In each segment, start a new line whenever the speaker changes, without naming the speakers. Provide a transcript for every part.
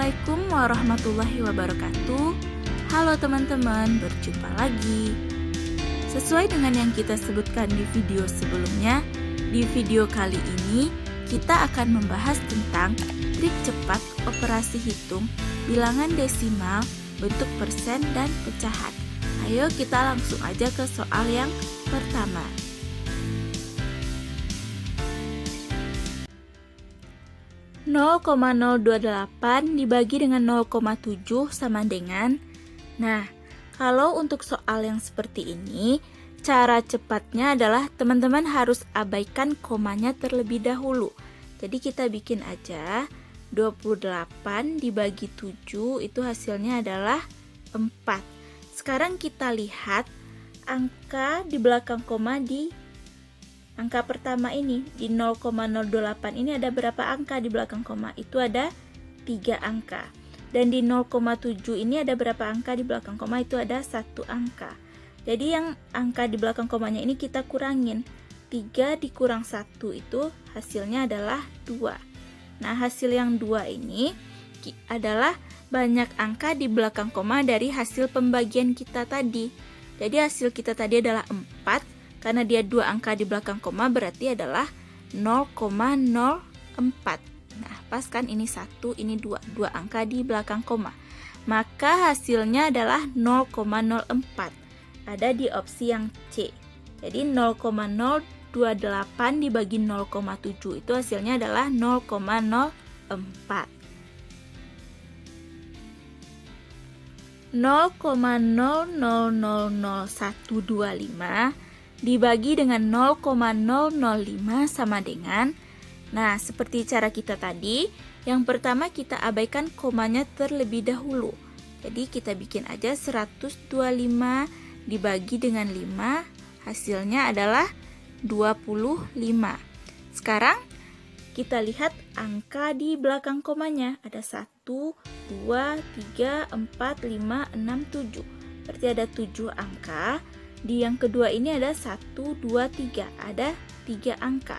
Assalamualaikum warahmatullahi wabarakatuh. Halo teman-teman, berjumpa lagi. Sesuai dengan yang kita sebutkan di video sebelumnya, di video kali ini kita akan membahas tentang trik cepat operasi hitung bilangan desimal, bentuk persen, dan pecahan. Ayo kita langsung aja ke soal yang pertama. Nol koma 028 dibagi dengan 0,7 sama dengan. Nah, kalau untuk soal yang seperti ini, cara cepatnya adalah teman-teman harus abaikan komanya terlebih dahulu. Jadi kita bikin aja 28 dibagi 7 itu hasilnya adalah 4. Sekarang kita lihat angka di belakang koma di angka pertama ini, di 0,028 ini ada berapa angka di belakang koma? Itu ada 3 angka. Dan di 0,7 ini ada berapa angka di belakang koma? Itu ada 1 angka. Jadi yang angka di belakang komanya ini kita kurangin. 3 dikurang 1 itu hasilnya adalah 2. Nah, hasil yang 2 ini adalah banyak angka di belakang koma dari hasil pembagian kita tadi. Jadi hasil kita tadi adalah 4. Karena dia 2 angka di belakang koma berarti adalah 0,04. Nah, pas kan ini 1, ini 2 angka di belakang koma. Maka hasilnya adalah 0,04. Ada di opsi yang C. Jadi 0,028 dibagi 0,7 itu hasilnya adalah 0,04. 0,000125 dibagi dengan 0,005 sama dengan. Nah, seperti cara kita tadi, yang pertama kita abaikan komanya terlebih dahulu. Jadi kita bikin aja 125 dibagi dengan 5, hasilnya adalah 25. Sekarang kita lihat angka di belakang komanya. Ada 1, 2, 3, 4, 5, 6, 7. Berarti ada 7 angka. Di yang kedua ini ada 1, 2, 3. Ada 3 angka.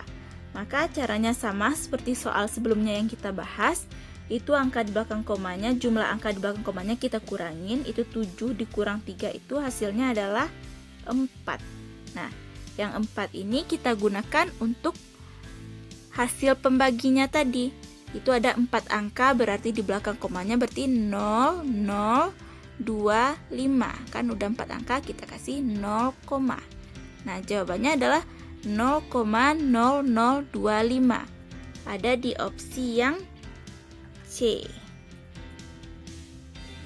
Maka caranya sama seperti soal sebelumnya yang kita bahas. Itu angka di belakang komanya, jumlah angka di belakang komanya kita kurangin. Itu 7 dikurang 3 itu hasilnya adalah 4. Nah, yang 4 ini kita gunakan untuk hasil pembaginya tadi. Itu ada 4 angka, berarti di belakang komanya berarti 0, 0, 25. Kan udah 4 angka, kita kasih 0, nah jawabannya adalah 0,0025. Ada di opsi yang C.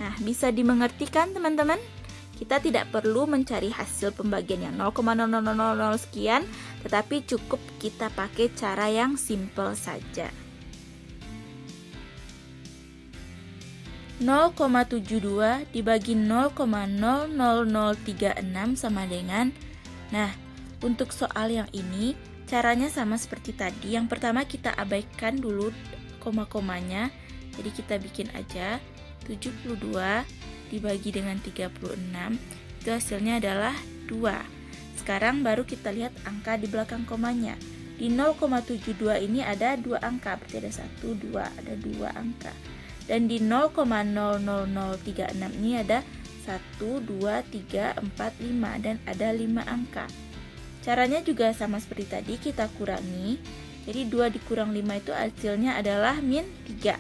Nah, bisa dimengerti kan teman-teman? Kita tidak perlu mencari hasil pembagian yang 0,0000 sekian, tetapi cukup kita pakai cara yang simple saja. 0,72 dibagi 0,00036 sama dengan. Nah, untuk soal yang ini caranya sama seperti tadi. Yang pertama kita abaikan dulu koma-komanya. Jadi kita bikin aja 72 dibagi dengan 36. Itu hasilnya adalah 2. Sekarang baru kita lihat angka di belakang komanya. Di 0,72 ini ada 2 angka, berarti ada 1, 2, ada 2 angka. Dan di 0,00036 ini ada 1, 2, 3, 4, 5 dan ada 5 angka. Caranya juga sama seperti tadi, kita kurangi. Jadi 2 dikurang 5 itu hasilnya adalah min 3.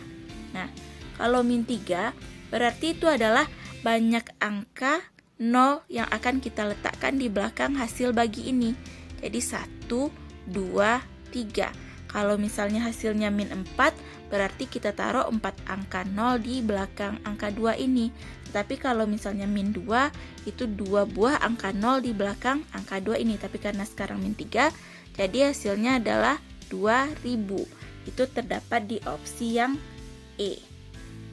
Nah, kalau min 3 berarti itu adalah banyak angka 0 yang akan kita letakkan di belakang hasil bagi ini. Jadi 1, 2, 3. Kalau misalnya hasilnya min 4, berarti kita taruh 4 angka 0 di belakang angka 2 ini. Tapi kalau misalnya min 2, itu 2 buah angka 0 di belakang angka 2 ini. Tapi karena sekarang min 3, jadi hasilnya adalah 2000. Itu terdapat di opsi yang E.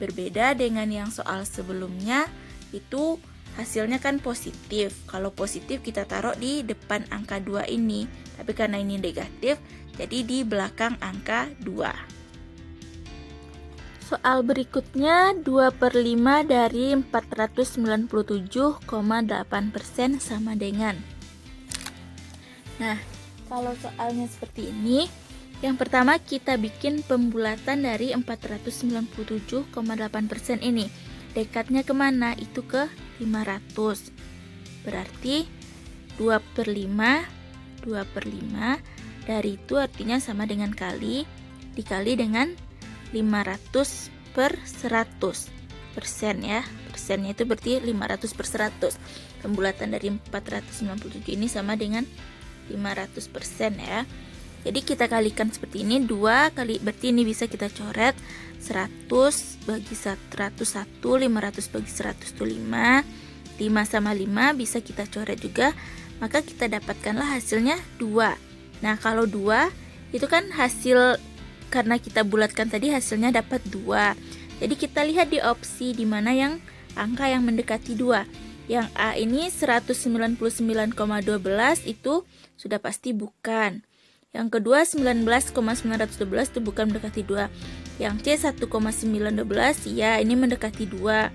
Berbeda dengan yang soal sebelumnya, itu hasilnya kan positif. Kalau positif kita taruh di depan angka 2 ini. Tapi karena ini negatif, jadi di belakang angka 2. Soal berikutnya 2/5 dari 497,8% sama dengan. Nah, kalau soalnya seperti ini, Yang pertama kita bikin pembulatan dari 497,8% ini. Dekatnya kemana? Itu ke 500. Berarti 2/5 dari itu artinya sama dengan kali, dikali dengan 500/100% ya. Persennya itu berarti 500/100. Pembulatan dari 497 ini sama dengan 500% ya. Jadi kita kalikan seperti ini, 2 kali, berarti ini bisa kita coret 100 bagi 101, 500 bagi 100 itu 5, 5 sama 5 bisa kita coret juga, maka kita dapatkanlah hasilnya 2. Nah kalau 2 itu kan hasil, karena kita bulatkan tadi hasilnya dapat 2. Jadi kita lihat di opsi di mana yang angka yang mendekati 2. Yang A ini 199,12 itu sudah pasti bukan. Yang kedua 19,912 itu bukan mendekati 2. Yang C 1,912 ya ini mendekati 2.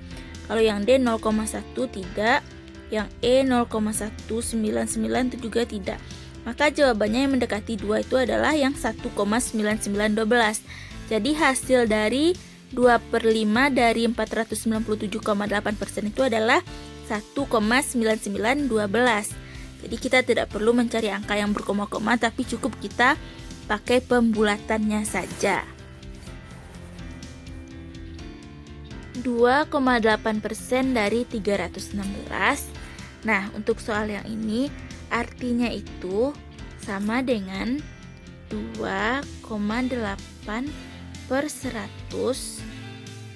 Kalau yang D 0,1 tidak. Yang E 0,199 itu juga tidak. Maka jawabannya yang mendekati 2 itu adalah yang 1,9912. Jadi hasil dari 2/5 dari 497,8% itu adalah 1,9912. Jadi kita tidak perlu mencari angka yang berkoma-koma, tapi cukup kita pakai pembulatannya saja. 2,8% dari 316. Nah, untuk soal yang ini artinya itu sama dengan 2,8/100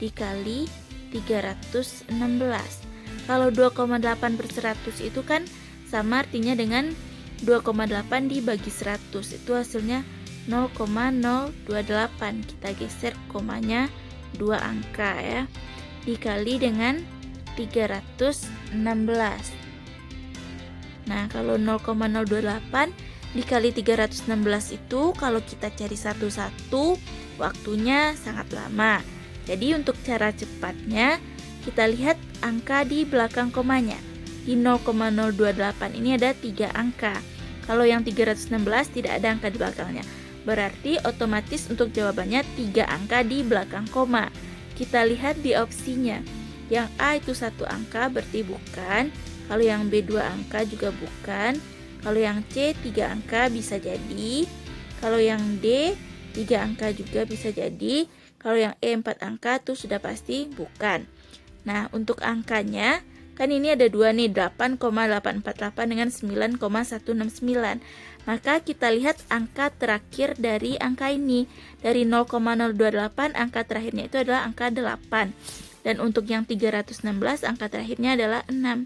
dikali 316. Kalau 2,8/100 itu kan sama artinya dengan 2,8 dibagi 100. Itu hasilnya 0,028. Kita geser komanya 2 angka ya. Dikali dengan 316. Nah, kalau 0,028 dikali 316 itu kalau kita cari satu-satu waktunya sangat lama. Jadi untuk cara cepatnya kita lihat angka di belakang komanya. Di 0,028 ini ada 3 angka. Kalau yang 316 tidak ada angka di belakangnya. Berarti otomatis untuk jawabannya 3 angka di belakang koma. Kita lihat di opsinya. Yang A itu 1 angka berarti bukan. Kalau yang B 2 angka juga bukan. Kalau yang C 3 angka bisa jadi. Kalau yang D 3 angka juga bisa jadi. Kalau yang E 4 angka itu sudah pasti bukan. Nah, untuk angkanya kan ini ada 2 nih, 8,848 dengan 9,169. Maka kita lihat angka terakhir dari angka ini. Dari 0,028 angka terakhirnya itu adalah angka 8. Dan untuk yang 316 angka terakhirnya adalah 6.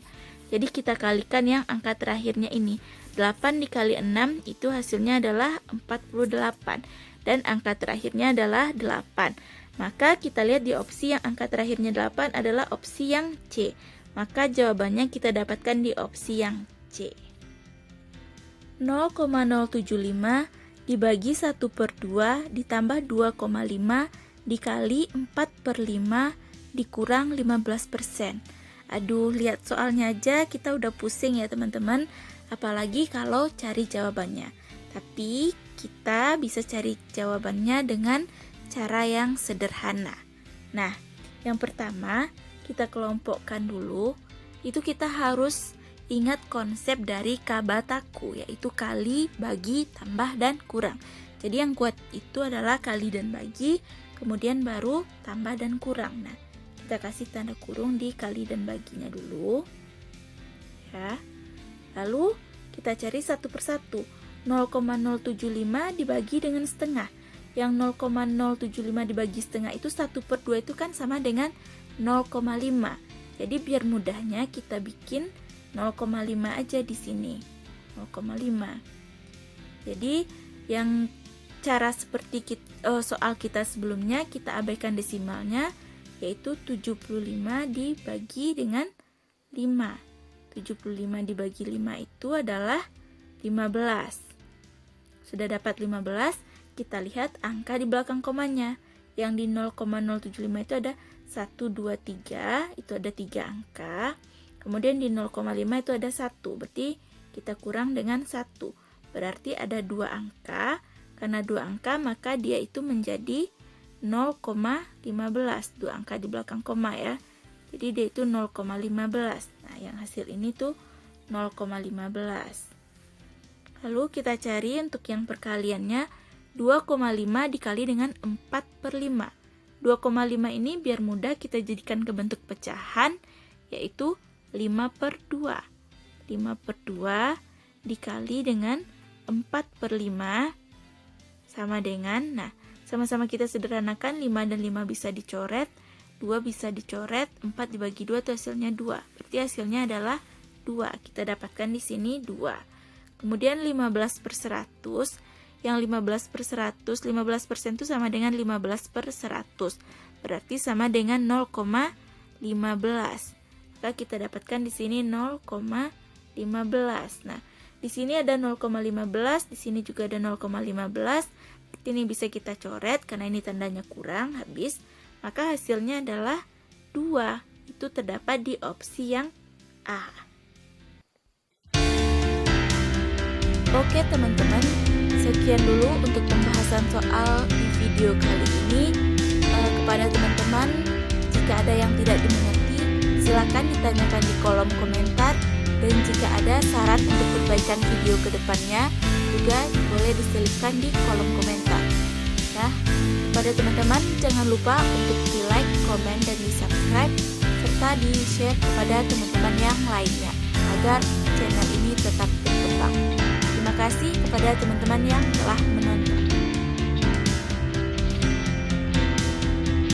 Jadi kita kalikan yang angka terakhirnya ini. 8 dikali 6 itu hasilnya adalah 48. Dan angka terakhirnya adalah 8. Maka kita lihat di opsi yang angka terakhirnya 8 adalah opsi yang C. Maka jawabannya kita dapatkan di opsi yang C. 0,075 dibagi 1/2 ditambah 2,5 dikali 4/5 dikurang 15%. Aduh, lihat soalnya aja kita udah pusing ya teman-teman. Apalagi kalau cari jawabannya. Tapi kita bisa cari jawabannya dengan cara yang sederhana. Nah, yang pertama kita kelompokkan dulu. Itu kita harus ingat konsep dari kabataku, yaitu kali, bagi, tambah, dan kurang. Jadi yang kuat itu adalah kali dan bagi, kemudian baru tambah dan kurang. Nah, kita kasih tanda kurung di kali dan baginya dulu ya. Lalu kita cari satu persatu. 0,075 dibagi dengan setengah. Yang 0,075 dibagi setengah itu 1/2 itu kan sama dengan 0,5. Jadi biar mudahnya kita bikin 0,5 aja di sini. 0,5. Jadi yang cara seperti soal kita sebelumnya kita abaikan desimalnya, yaitu 75 dibagi dengan 5. 75 dibagi 5 itu adalah 15. Sudah dapat 15, kita lihat angka di belakang komanya. Yang di 0,075 itu ada 1, 2, 3, itu ada 3 angka. Kemudian di 0,5 itu ada 1, berarti kita kurang dengan 1. Berarti ada 2 angka. Karena 2 angka, maka dia itu menjadi 0,15. 2 angka di belakang koma ya. Jadi dia itu 0,15. Nah, yang hasil ini tuh 0,15. Lalu kita cari untuk yang perkaliannya 2,5 dikali dengan 4/5. 2,5 ini biar mudah kita jadikan ke bentuk pecahan, yaitu 5/2. 5/2 dikali dengan 4/5 sama dengan, nah sama-sama kita sederhanakan, 5 dan 5 bisa dicoret, 2 bisa dicoret, 4 dibagi 2 itu hasilnya 2. Berarti hasilnya adalah 2. Kita dapatkan di sini 2. Kemudian 15/100, yang 15/100, 15% itu sama dengan 15/100. Berarti sama dengan 0,15. Maka kita dapatkan di sini 0,15. Nah, di sini ada 0,15, di sini juga ada 0,15. Ini bisa kita coret karena ini tandanya kurang, habis. Maka hasilnya adalah 2. Itu terdapat di opsi yang A. Oke teman-teman, sekian dulu untuk pembahasan soal di video kali ini. Kepada teman-teman, jika ada yang tidak dimengerti, silakan ditanyakan di kolom komentar. Dan jika ada saran untuk perbaikan video ke depannya, juga boleh diselipkan di kolom komentar. Nah, kepada teman-teman jangan lupa untuk di like, komen, dan di subscribe, serta di share kepada teman-teman yang lainnya, agar channel ini tetap berkembang. Terima kasih kepada teman-teman yang telah menonton.